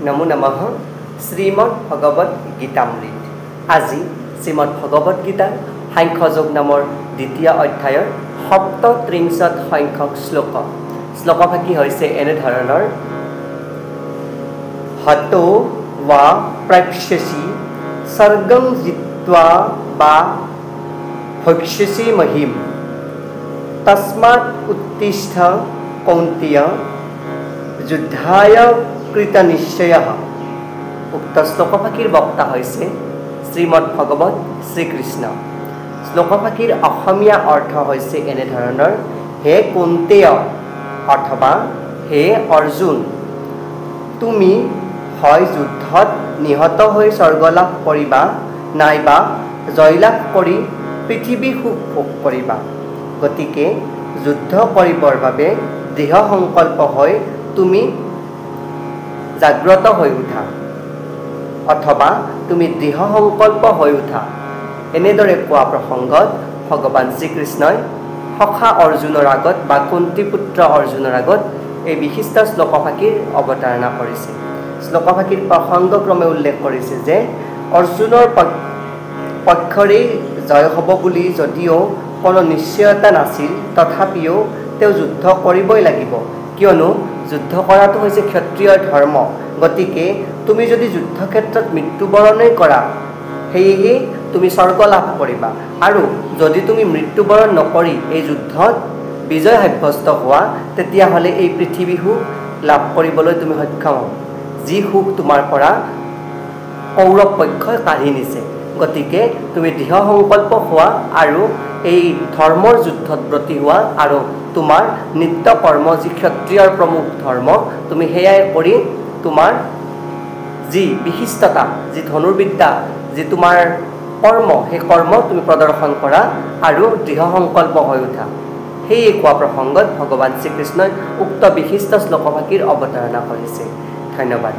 নমো নমঃ শ্ৰীমদ ভগবত গীতামৃত। আজি শ্ৰীমদ ভগবত গীতাৰ সাংখ্যযোগ নামৰ দ্বিতীয় অধ্যায়ৰ ৩৭ সংখ্যক শ্লোক। শ্লোকভাগী হৈছে এনেধৰণৰ: হতো वा प्रक्ष्यसि सर्गं जित्वा वा भक्ष्यसि महिम तस्मात् उत्तिष्ठ कौन्तेय যুদ্ধায় কৃতনিশ্চয়ঃ। উক্ত শ্লোকভাগীৰ বক্তা হৈছে শ্ৰীমদ ভগৱত শ্ৰীকৃষ্ণ। শ্লোকভাগীৰ অসমীয়া অৰ্থ হৈছে এনেধৰণৰ: হে কুন্তেয় অথবা হে অৰ্জুন, তুমি হয় যুদ্ধত নিহত হৈ স্বৰ্গলাভ কৰিবা নাইবা জয়লাভ কৰি পৃথিৱী সুখ ভোগ কৰিবা। গতিকে যুদ্ধ কৰিবৰ বাবে দৃঢ় সংকল্প হৈ তুমি জাগ্ৰত হৈ উঠা অথবা তুমি দৃঢ় সংকল্প হৈ উঠা। এনেদৰে কোৱা প্ৰসংগত ভগৱান শ্ৰীকৃষ্ণই সখা অৰ্জুনৰ আগত বা কুন্তীপুত্ৰ অৰ্জুনৰ আগত এই বিশিষ্ট শ্লোকভাগীৰ অৱতাৰণা কৰিছে। শ্লোকভাগীৰ প্ৰসংগক্ৰমে উল্লেখ কৰিছে যে অৰ্জুনৰ পক্ষৰেই জয় হ'ব বুলি যদিও কোনো নিশ্চয়তা নাছিল, তথাপিও তেওঁ যুদ্ধ কৰিবই লাগিব, কিয়নো যুদ্ধ কৰাটো হৈছে ক্ষত্ৰিয়ৰ ধৰ্ম। গতিকে তুমি যদি যুদ্ধক্ষেত্ৰত মৃত্যুবৰণেই কৰা, সেয়েহে তুমি স্বৰ্গ লাভ কৰিবা, আৰু যদি তুমি মৃত্যুবৰণ নকৰি এই যুদ্ধত বিজয় সাব্যস্ত হোৱা, তেতিয়াহ'লে এই পৃথিৱী সুখ লাভ কৰিবলৈ তুমি সক্ষম হ'ব, যি সুখ তোমাৰ পৰা কৌৰৱ পক্ষই কাঢ়ি নিছে। গতিকে তুমি দৃঢ় সংকল্প হোৱা আৰু এই ধৰ্মৰ যুদ্ধত ব্ৰতী হোৱা, আৰু তোমাৰ নিত্য কৰ্ম যি ক্ষত্ৰিয়ৰ প্ৰমুখ ধৰ্ম, তুমি সেয়াই কৰি তোমাৰ যি বিশিষ্টতা, যি ধনুৰ্বিদ্যা, যি তোমাৰ কৰ্ম, সেই কৰ্ম তুমি প্ৰদৰ্শন কৰা আৰু দৃঢ় সংকল্প হৈ উঠা। সেয়ে কোৱা প্ৰসংগত ভগৱান শ্ৰীকৃষ্ণই উক্ত বিশিষ্ট শ্লোকভাগীৰ অৱতাৰণা কৰিছে। ধন্যবাদ।